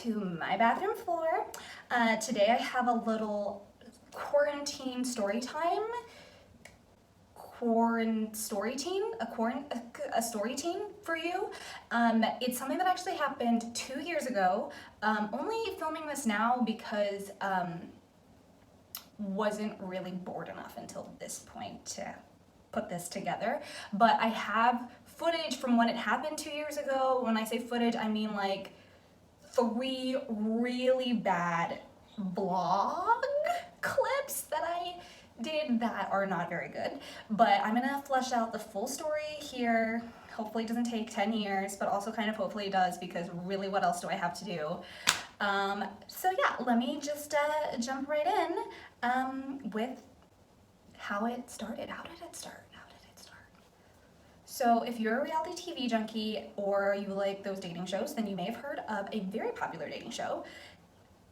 to my bathroom floor. Today I have a little quarantine story time. Story team for you. It's something that actually happened 2 years ago. Only filming this now because wasn't really bored enough until this point to put this together. But I have footage from when it happened 2 years ago. When I say footage, I mean like 3 really bad vlog clips that I did that are not very good. But I'm gonna flesh out the full story here. Hopefully it doesn't take 10 years, but also kind of hopefully it does, because really what else do I have to do? So yeah, let me just jump right in with how it started. How did it start? So if you're a reality TV junkie or you like those dating shows, then you may have heard of a very popular dating show,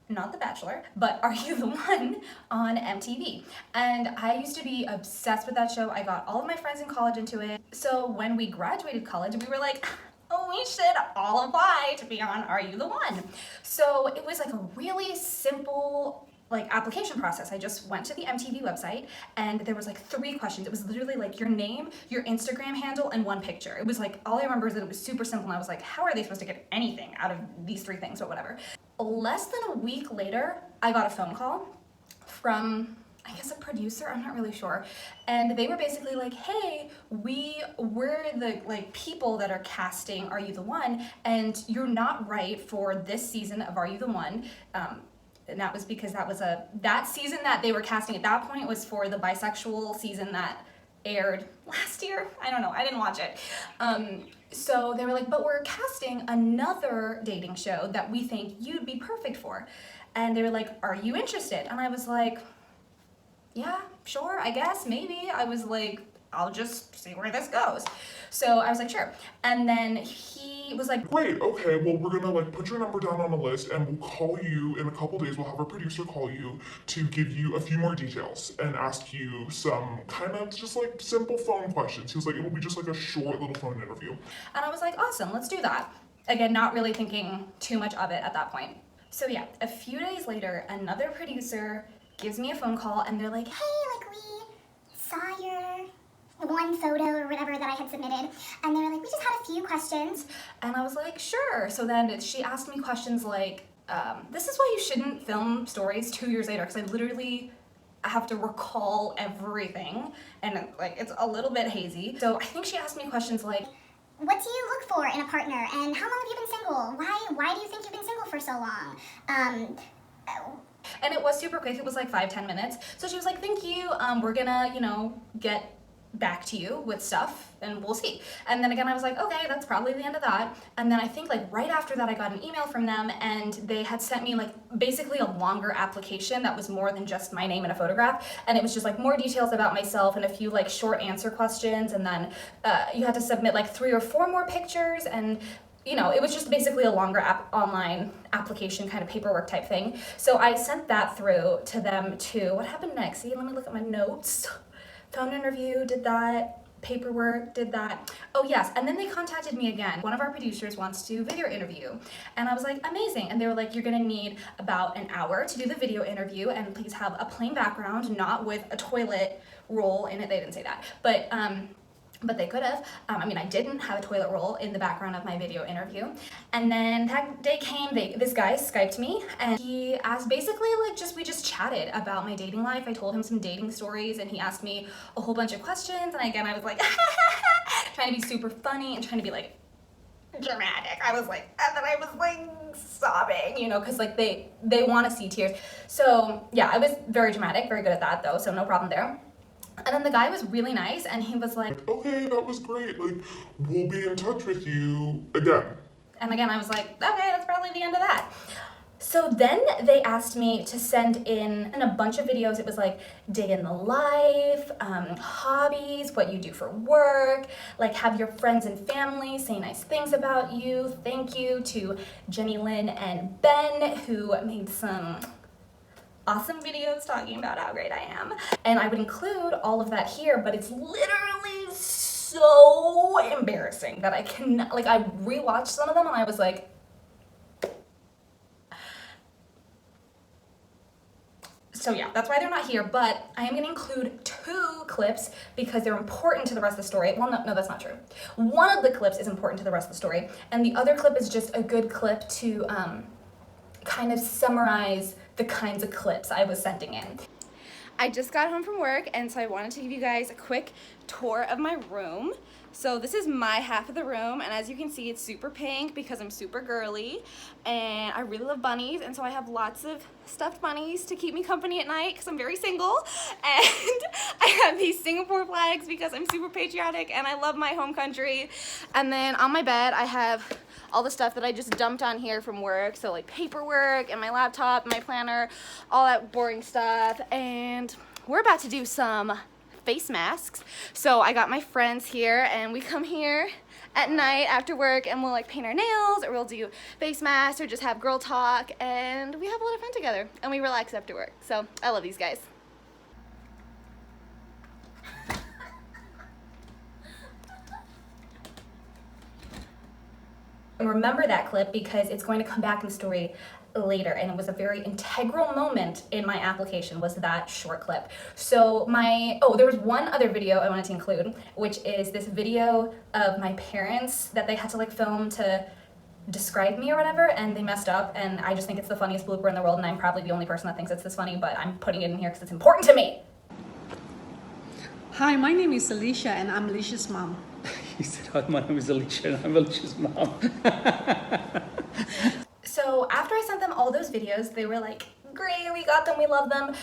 not The Bachelor, but Are You the One on MTV. And I used to be obsessed with that show. I got all of my friends in college into it. So when we graduated college, we were like, oh, we should all apply to be on Are You the One? So it was like a really simple application process. I just went to the MTV website and there was like 3 questions. It was literally like your name, your Instagram handle, and 1 picture. It was like, all I remember is that it was super simple, and I was like, how are they supposed to get anything out of these 3 things, but whatever. Less than a week later, I got a phone call from, I guess, a producer, I'm not really sure. And they were basically like, hey, we're the people that are casting Are You the One, and you're not right for this season of Are You the One. And that was because that season that they were casting at that point was for the bisexual season that aired last year. I don't know, I didn't watch it. So they were like, but we're casting another dating show that we think you'd be perfect for. And they were like, are you interested? And I was like, yeah, sure, I guess, maybe. I was like, I'll just see where this goes. So I was like, sure. And then he was like, great, okay, well, we're gonna put your number down on a list and we'll call you in a couple days. We'll have our producer call you to give you a few more details and ask you some kind of just simple phone questions. He was like, it will be just like a short little phone interview. And I was like, awesome, let's do that. Again, not really thinking too much of it at that point. So yeah, a few days later, another producer gives me a phone call and they're like, hey, we saw your 1 photo or whatever that I had submitted, and they were like, we just had a few questions. And I was like, sure. So then she asked me questions like, this is why you shouldn't film stories 2 years later, because I literally have to recall everything, and it's a little bit hazy. So I think she asked me questions like, what do you look for in a partner, and how long have you been single? Why do you think you've been single for so long? And it was super quick. It was like 5-10 minutes. So she was like, thank you. We're gonna, get back to you with stuff and we'll see. And then again, I was like, okay, that's probably the end of that. And then I think right after that, I got an email from them and they had sent me basically a longer application that was more than just my name and a photograph. And it was just more details about myself and a few short answer questions. And then you had to submit 3 or 4 more pictures, and it was just basically a longer online application kind of paperwork type thing. So I sent that through to them too. What happened next? See, let me look at my notes. Phone interview, did that. Paperwork, did that. Oh yes, and then they contacted me again. One of our producers wants to video interview. And I was like, amazing. And they were like, you're gonna need about an hour to do the video interview, and please have a plain background, not with a toilet roll in it. They didn't say that, but they could have. I didn't have a toilet roll in the background of my video interview. And then that day came, this guy Skyped me, and he asked basically we just chatted about my dating life. I told him some dating stories, and he asked me a whole bunch of questions. And again, I was like, trying to be super funny and trying to be dramatic. I was and then I was sobbing, because they want to see tears. So yeah, I was very dramatic, very good at that though, so no problem there. And then the guy was really nice, and he was like, okay, that was great. We'll be in touch with you again. And again, I was like, okay, that's probably the end of that. So then they asked me to send in a bunch of videos. It was day in the life, hobbies, what you do for work, have your friends and family say nice things about you. Thank you to Jenny Lynn and Ben, who made some awesome videos talking about how great I am. And I would include all of that here, but it's literally so embarrassing that I cannot, I rewatched some of them and I was like, So yeah, that's why they're not here, but I am gonna include 2 clips because they're important to the rest of the story. Well, no, that's not true. One of the clips is important to the rest of the story, and the other clip is just a good clip to kind of summarize the kinds of clips I was sending in. I just got home from work, and so I wanted to give you guys a quick tour of my room. So this is my half of the room, and as you can see, it's super pink because I'm super girly, and I really love bunnies, and so I have lots of stuffed bunnies to keep me company at night because I'm very single, and I have these Singapore flags because I'm super patriotic and I love my home country. And then on my bed, I have all the stuff that I just dumped on here from work, so like paperwork and my laptop, my planner, all that boring stuff, and we're about to do some face masks. So I got my friends here, and we come here at night after work and we'll like paint our nails, or we'll do face masks, or just have girl talk, and we have a lot of fun together and we relax after work. So I love these guys. And remember that clip because it's going to come back in the story later, and it was a very integral moment in my application, was that short clip. So there was one other video I wanted to include, which is this video of my parents that they had to like film to describe me or whatever, and they messed up, and I just think it's the funniest blooper in the world, and I'm probably the only person that thinks it's this funny, but I'm putting it in here because it's important to me. Hi, my name is Alicia, and I'm Alicia's mom. He said, "Hi, my name is Alicia, and I'm Alicia's mom." So after I sent them all those videos, they were like, great, we got them, we love them.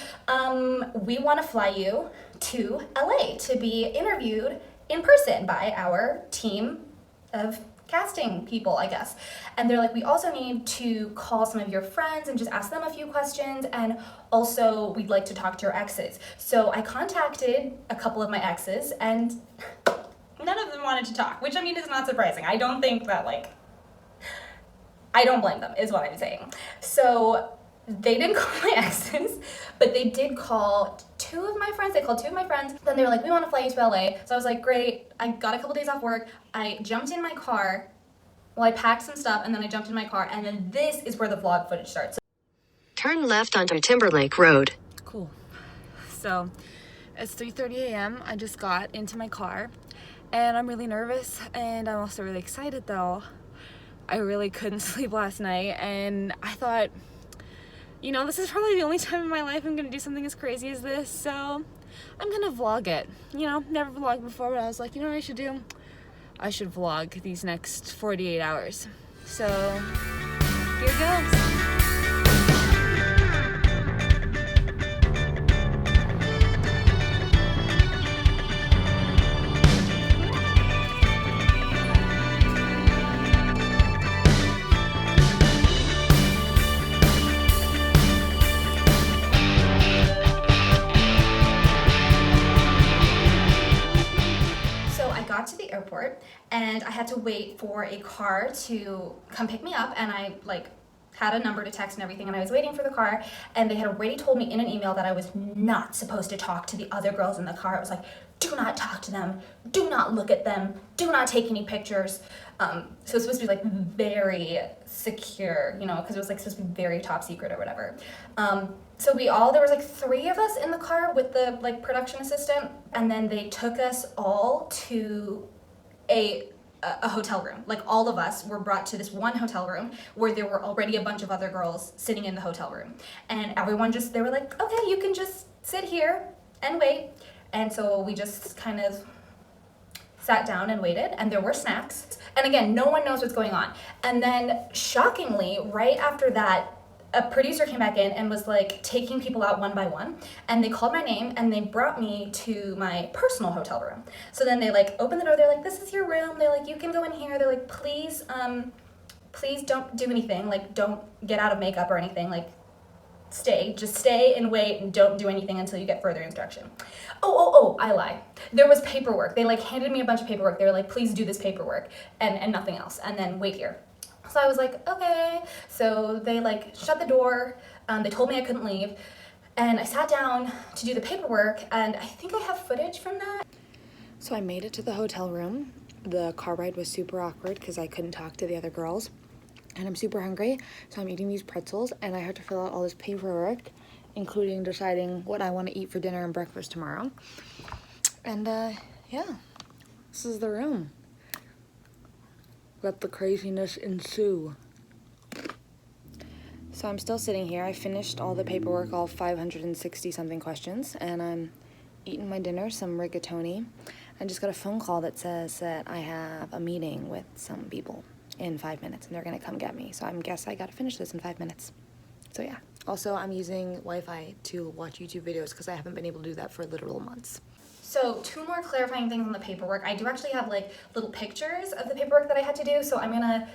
We want to fly you to LA to be interviewed in person by our team of casting people, I guess. And they're like, we also need to call some of your friends and just ask them a few questions, and also we'd like to talk to your exes. So I contacted a couple of my exes, and none of them wanted to talk, which I mean is not surprising. I don't think that I don't blame them, is what I'm saying. So they didn't call my exes, but they did call 2 of my friends. They called 2 of my friends. Then they were like, we want to fly you to LA. So I was like, great. I got a couple days off work. I jumped in my car. Well, I packed some stuff, and then I jumped in my car, and then this is where the vlog footage starts. Turn left onto Timberlake Road. Cool. So it's 3:30 a.m. I just got into my car, and I'm really nervous, and I'm also really excited though. I really couldn't sleep last night, and I thought, this is probably the only time in my life I'm gonna do something as crazy as this, so I'm gonna vlog it. Never vlogged before, but I was like, what I should do? I should vlog these next 48 hours. So here goes. To the airport, and I had to wait for a car to come pick me up, and I had a number to text and everything, and I was waiting for the car, and they had already told me in an email that I was not supposed to talk to the other girls in the car. It was like, do not talk to them, do not look at them, do not take any pictures. So it's supposed to be very secure, because it was supposed to be very top secret or whatever. So there was 3 of us in the car with the production assistant, and then they took us all to a hotel room. All of us were brought to this one hotel room where there were already a bunch of other girls sitting in the hotel room, and everyone they were like, okay, you can just sit here and wait. And so we just kind of sat down and waited, and there were snacks, and again, no one knows what's going on. And then shockingly, right after that, a producer came back in and was taking people out one by one, and they called my name and they brought me to my personal hotel room. So then they opened the door, they're like, this is your room, they're like, you can go in here, they're like, please don't do anything, don't get out of makeup or anything, just stay and wait and don't do anything until you get further instruction. Oh, I lied. There was paperwork. They handed me a bunch of paperwork. They were like, please do this paperwork and nothing else, and then wait here. So I was like, okay. So they shut the door. They told me I couldn't leave, and I sat down to do the paperwork, and I think I have footage from that. So I made it to the hotel room. The car ride was super awkward because I couldn't talk to the other girls, and I'm super hungry, so I'm eating these pretzels, and I had to fill out all this paperwork, including deciding what I want to eat for dinner and breakfast tomorrow. And yeah, this is the room. Let the craziness ensue. So I'm still sitting here. I finished all the paperwork, all 560 something questions, and I'm eating my dinner, some rigatoni. I just got a phone call that says that I have a meeting with some people in 5 minutes, and they're gonna come get me. So I guess I gotta finish this in 5 minutes. So yeah. Also, I'm using Wi-Fi to watch YouTube videos because I haven't been able to do that for literal months. So 2 more clarifying things on the paperwork. I do actually have like little pictures of the paperwork that I had to do, so I'm gonna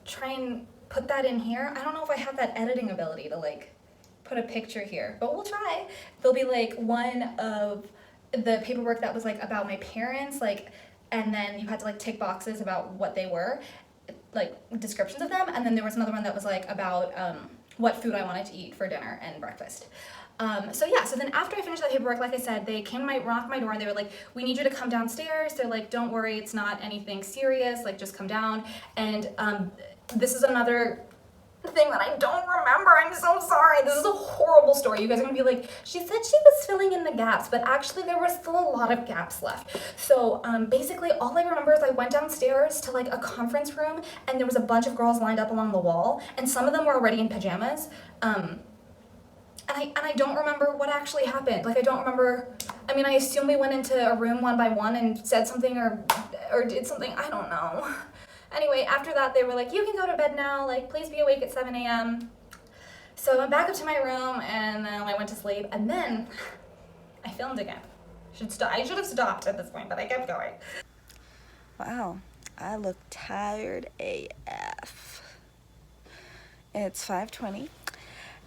try and put that in here. I don't know if I have that editing ability to like put a picture here, but we'll try. There'll be like one of the paperwork that was like about my parents, like, and then you had to like tick boxes about what they were, like descriptions of them, and then there was another one that was like about what food I wanted to eat for dinner and breakfast. So yeah, so then after I finished that paperwork, like I said, they came to knock my door and they were like, we need you to come downstairs. They're like, don't worry, it's not anything serious, like just come down. And this is another thing that I don't remember. I'm so sorry. This is a horrible story. You guys are gonna be like, she said she was filling in the gaps, but actually there were still a lot of gaps left. So basically all I remember is I went downstairs to like a conference room and there was a bunch of girls lined up along the wall and some of them were already in pajamas. And I don't remember what actually happened. Like I don't remember, I mean, I assume we went into a room one by one and said something or did something, I don't know. Anyway, after that, they were like, you can go to bed now, like, please be awake at 7 a.m. So I went back up to my room, and then I went to sleep, and then I filmed again. I should have stopped at this point, but I kept going. Wow, I look tired AF. It's 5:20,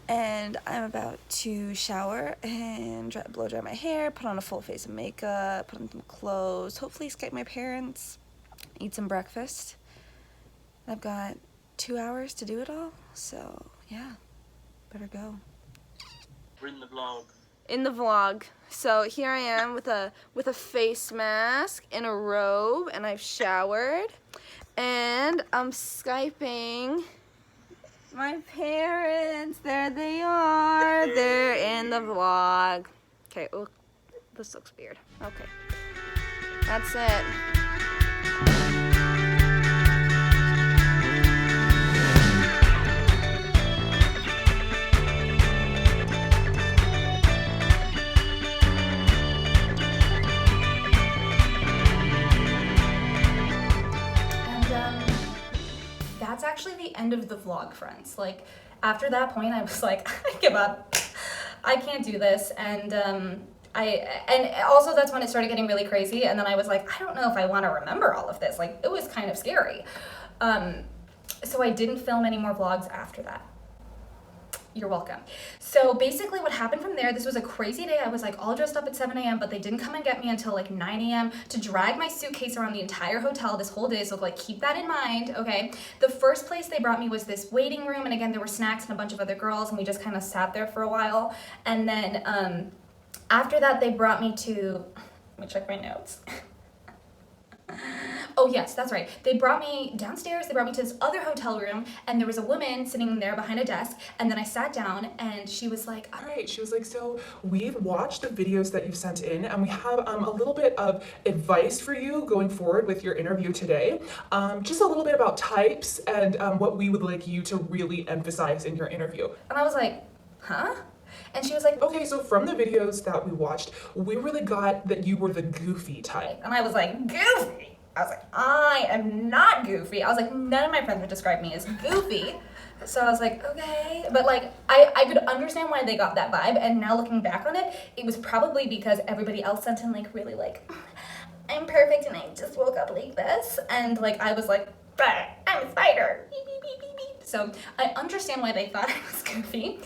and I'm about to shower and blow dry my hair, put on a full face of makeup, put on some clothes, hopefully Skype my parents, eat some breakfast. I've got 2 hours to do it all, so yeah, better go. We're in the vlog. In the vlog. So here I am with a face mask and a robe, and I've showered, and I'm Skyping my parents. There they are. They're in the vlog. Okay, oh, this looks weird. Okay, that's it. That's actually the end of the vlog, friends. Like, after that point, I was like, I give up. I can't do this. And also that's when it started getting really crazy. And then I was like, I don't know if I want to remember all of this. Like, it was kind of scary. So I didn't film any more vlogs after that. You're welcome. So basically what happened from there, this was a crazy day. I was like all dressed up at 7 a.m., but they didn't come and get me until like 9 a.m. to drag my suitcase around the entire hotel this whole day. So like keep that in mind, okay? The first place they brought me was this waiting room. And again, there were snacks and a bunch of other girls and we just kind of sat there for a while. And then after that, they brought me to, let me check my notes. Oh yes, that's right. They brought me downstairs, they brought me to this other hotel room, and there was a woman sitting there behind a desk, and then I sat down, and she was like, all right, she was like, so we've watched the videos that you've sent in, and we have a little bit of advice for you going forward with your interview today. Just a little bit about types and what we would like you to really emphasize in your interview. And I was like, huh? And she was like, okay, so from the videos that we watched, we really got that you were the goofy type. And I was like, goofy? I was like, I am not goofy. I was like, none of my friends would describe me as goofy. So I was like, okay. But like, I could understand why they got that vibe. And now looking back on it, it was probably because everybody else sent in like really like, I'm perfect and I just woke up like this. And like, I was like, bah, I'm a spider. Beep, beep, beep, beep, beep. So I understand why they thought I was goofy.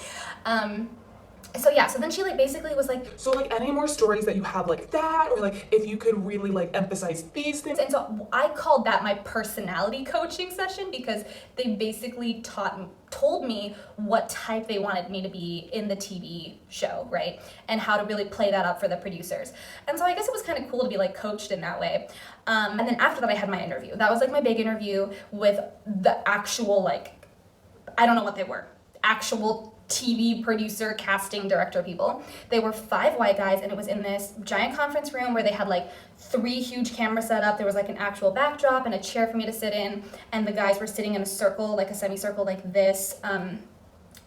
So yeah, so then she like basically was like, so like any more stories that you have like that, or like if you could really like emphasize these things. And so I called that my personality coaching session because they basically told me what type they wanted me to be in the TV show, right? And how to really play that up for the producers. And so I guess it was kind of cool to be like coached in that way. And then after that I had my interview. That was like my big interview with the actual like, I don't know what they were, actual TV producer, casting director people. They were 5 white guys, and it was in this giant conference room where they had like 3 huge cameras set up. There was like an actual backdrop and a chair for me to sit in, and the guys were sitting in a circle, like a semicircle like this,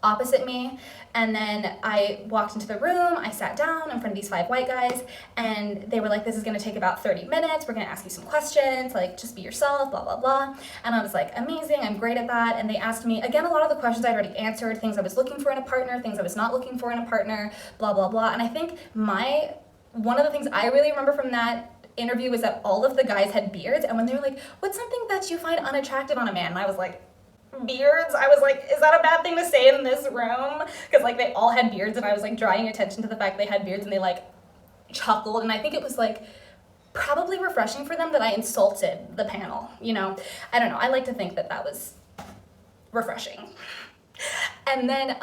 opposite me. And then I walked into the room, I sat down in front of these 5 white guys, and they were like, this is gonna take about 30 minutes, we're gonna ask you some questions, like just be yourself, blah, blah, blah. And I was like, amazing, I'm great at that. And they asked me, again, a lot of the questions I'd already answered, things I was looking for in a partner, things I was not looking for in a partner, blah, blah, blah. And I think one of the things I really remember from that interview was that all of the guys had beards, and when they were like, what's something that you find unattractive on a man? And I was like, beards? I was like, is that a bad thing to say in this room? Because like they all had beards, and I was like drawing attention to the fact they had beards, and they like chuckled, and I think it was like probably refreshing for them that I insulted the panel, you know? I don't know, I like to think that that was refreshing. And then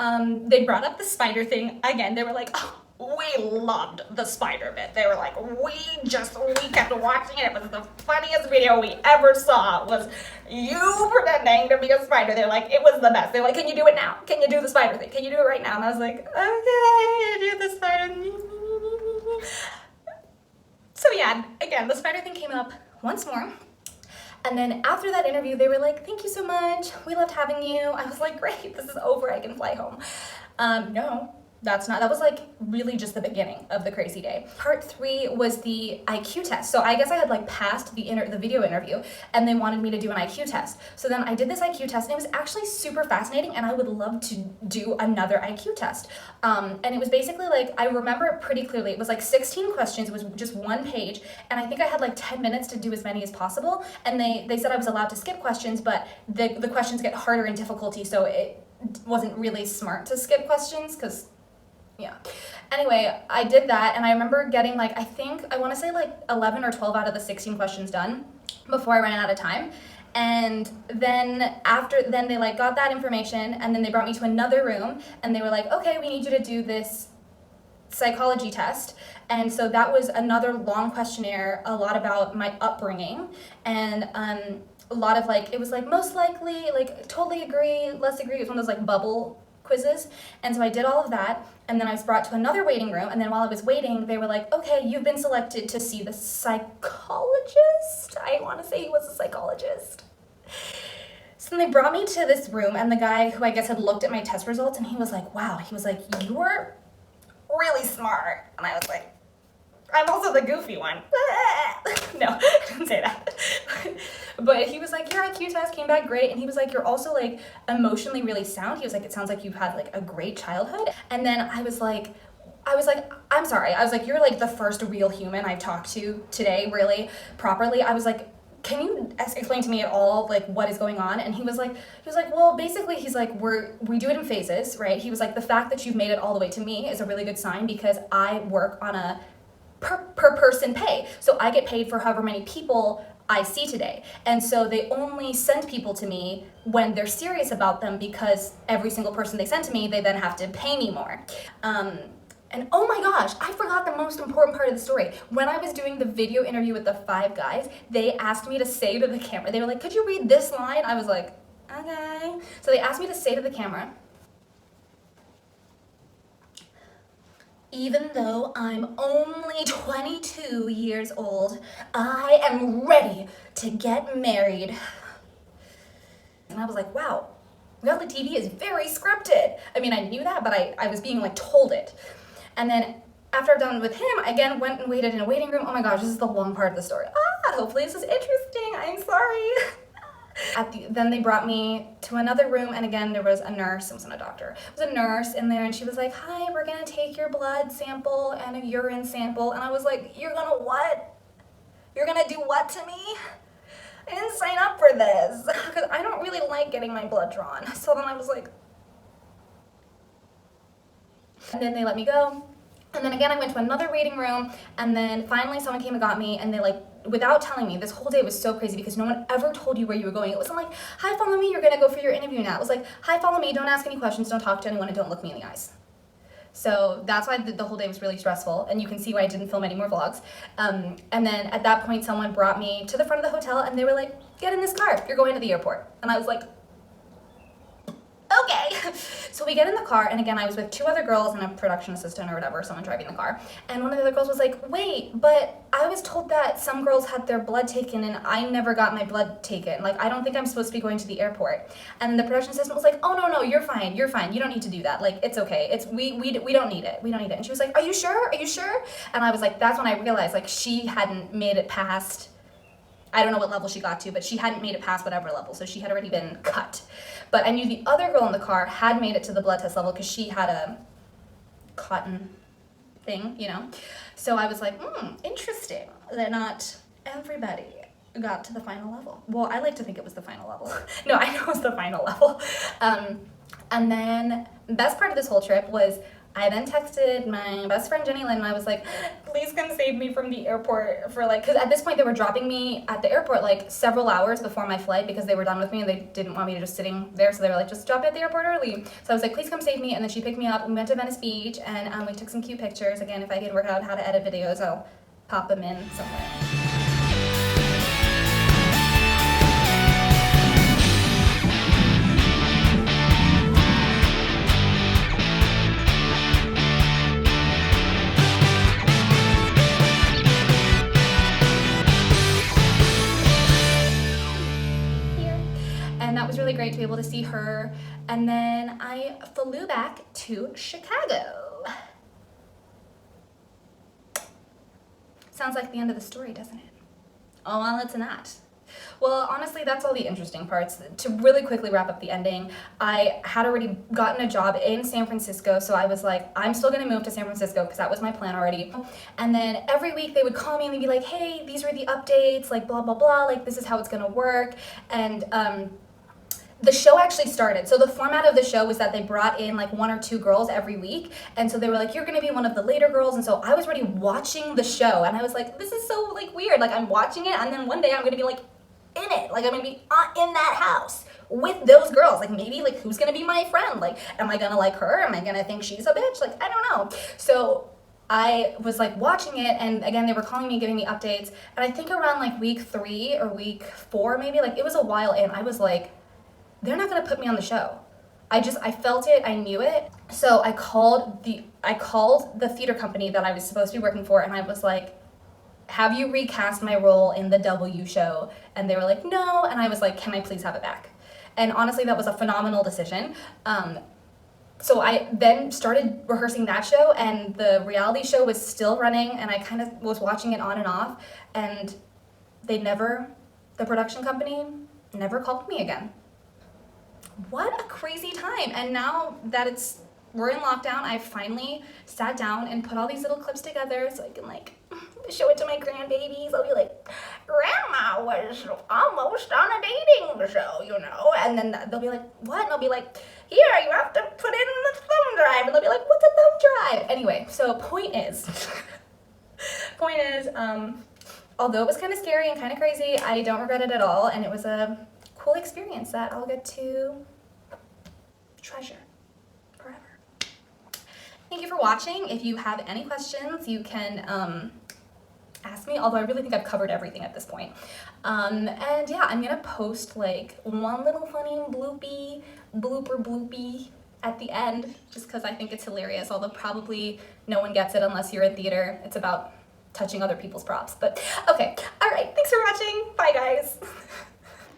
they brought up the spider thing again. They were like, oh, we loved the spider bit. They were like, we kept watching it. It was the funniest video we ever saw. It was you pretending to be a spider. They're like, it was the best. They're like, can you do it now? Can you do the spider thing? Can you do it right now? And I was like, okay, do the spider. So yeah, again, the spider thing came up once more. And then after that interview, they were like, thank you so much. We loved having you. I was like, great, this is over. I can fly home. No. That was like really just the beginning of the crazy day. Part 3 was the IQ test. So I guess I had like passed the video interview, and they wanted me to do an IQ test. So then I did this IQ test, and it was actually super fascinating, and I would love to do another IQ test. And it was basically like, I remember it pretty clearly. It was like 16 questions. It was just 1 page, and I think I had like 10 minutes to do as many as possible. And they said I was allowed to skip questions, but the questions get harder in difficulty, so it wasn't really smart to skip questions, because yeah. Anyway, I did that, and I remember getting like, I want to say like 11 or 12 out of the 16 questions done before I ran out of time. And then they like got that information, and then they brought me to another room, and they were like, okay, we need you to do this psychology test. And so that was another long questionnaire, a lot about my upbringing, and a lot of like, it was like most likely, like totally agree, less agree. It was one of those like bubble quizzes. And so I did all of that, and then I was brought to another waiting room, and then while I was waiting, they were like, okay, you've been selected to see the psychologist. I want to say he was a psychologist. So then they brought me to this room, and the guy who I guess had looked at my test results, and he was like, wow, he was like, you were really smart. And I was like, I'm also the goofy one. No, I didn't say that. But he was like, your IQ test came back great. And he was like, you're also like emotionally really sound. He was like, it sounds like you've had like a great childhood. And then I was like, I'm sorry. I was like, you're like the first real human I've talked to today, really properly. I was like, can you explain to me at all like what is going on? And he was like, well, basically he's like, we do it in phases, right? He was like, the fact that you've made it all the way to me is a really good sign, because I work on a per person pay. So I get paid for however many people I see today. And so they only send people to me when they're serious about them, because every single person they send to me, they then have to pay me more. And oh my gosh, I forgot the most important part of the story. When I was doing the video interview with the 5 guys, they asked me to say to the camera, they were like, could you read this line? I was like, okay. So they asked me to say to the camera, even though I'm only 22 years old, I am ready to get married. And I was like, wow, reality TV is very scripted. I mean, I knew that, but I was being like told it. And then after I'm done with him, I again went and waited in a waiting room. Oh my gosh, this is the long part of the story. Hopefully this is interesting. I'm sorry. Then they brought me to another room, and again, there was a nurse. It wasn't a doctor. It was a nurse in there, and she was like, hi, we're gonna take your blood sample and a urine sample. And I was like, you're gonna what? You're gonna do what to me? I didn't sign up for this, because I don't really like getting my blood drawn. So then I was like, and then they let me go. And then again, I went to another waiting room, and then finally someone came and got me, and they like, without telling me, this whole day was so crazy because no one ever told you where you were going. It wasn't like, hi, follow me, you're gonna go for your interview now. It was like, hi, follow me, don't ask any questions, don't talk to anyone, and don't look me in the eyes. So that's why the whole day was really stressful, and you can see why I didn't film any more vlogs. And then at that point, someone brought me to the front of the hotel, and they were like, get in this car, you're going to the airport. And I was like, okay. So we get in the car, and again, I was with 2 other girls and a production assistant or whatever, someone driving the car. And one of the other girls was like, wait, but I was told that some girls had their blood taken and I never got my blood taken. Like, I don't think I'm supposed to be going to the airport. And the production assistant was like, oh, no, you're fine. You don't need to do that. Like, it's okay. We don't need it. We don't need it. And she was like, are you sure? Are you sure? And I was like, that's when I realized, like, she hadn't made it past, I don't know what level she got to, but she hadn't made it past whatever level, so she had already been cut. But I knew the other girl in the car had made it to the blood test level because she had a cotton thing, you know? So I was like, interesting that not everybody got to the final level. Well, I like to think it was the final level. No, I know it was the final level. And then the best part of this whole trip was I then texted my best friend Jenny Lynn and I was like, please come save me from the airport for like, because at this point they were dropping me at the airport like several hours before my flight because they were done with me and they didn't want me to just sitting there, so they were like, just drop me at the airport early. So I was like, please come save me, and then she picked me up and we went to Venice Beach and we took some cute pictures. Again, if I can work out how to edit videos, I'll pop them in somewhere. And that was really great to be able to see her. And then I flew back to Chicago. Sounds like the end of the story, doesn't it? Oh, well, it's not. Well, honestly, that's all the interesting parts. To really quickly wrap up the ending, I had already gotten a job in San Francisco, so I was like, I'm still gonna move to San Francisco because that was my plan already. And then every week they would call me and they'd be like, hey, these are the updates, like blah, blah, blah, like this is how it's gonna work. And the show actually started. So the format of the show was that they brought in like 1 or 2 girls every week. And so they were like, you're gonna be one of the later girls. And so I was already watching the show and I was like, this is so like weird. Like I'm watching it and then one day I'm gonna be like in it. Like I'm gonna be in that house with those girls. Like maybe like who's gonna be my friend? Like, am I gonna like her? Am I gonna think she's a bitch? Like, I don't know. So I was like watching it, and again, they were calling me, giving me updates. And I think around like week 3 or week 4, maybe, like it was a while in, I was like, they're not gonna put me on the show. I felt it, I knew it. So I called the theater company that I was supposed to be working for, and I was like, have you recast my role in the W show? And they were like, no. And I was like, can I please have it back? And honestly, that was a phenomenal decision. So I then started rehearsing that show, and the reality show was still running, and I kind of was watching it on and off, and the production company never called me again. What a crazy time. And now that we're in lockdown, I finally sat down and put all these little clips together so I can like show it to my grandbabies. I'll be like, Grandma was almost on a dating show, you know? And then they'll be like, what? And I'll be like, here, you have to put it in the thumb drive. And they'll be like, what's a thumb drive? Anyway, so point is, although it was kind of scary and kind of crazy, I don't regret it at all. And it was a cool experience that I'll get to treasure forever. Thank you for watching. If you have any questions, you can ask me, although I really think I've covered everything at this point. And yeah, I'm gonna post like one little funny blooper at the end, just because I think it's hilarious, although probably no one gets it unless you're in theater. It's about touching other people's props. But okay, all right, thanks for watching. Bye, guys.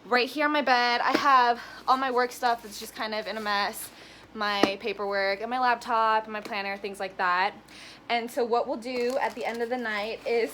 Right here on my bed, I have all my work stuff that's just kind of in a mess, my paperwork and my laptop and my planner, things like that. And so what we'll do at the end of the night is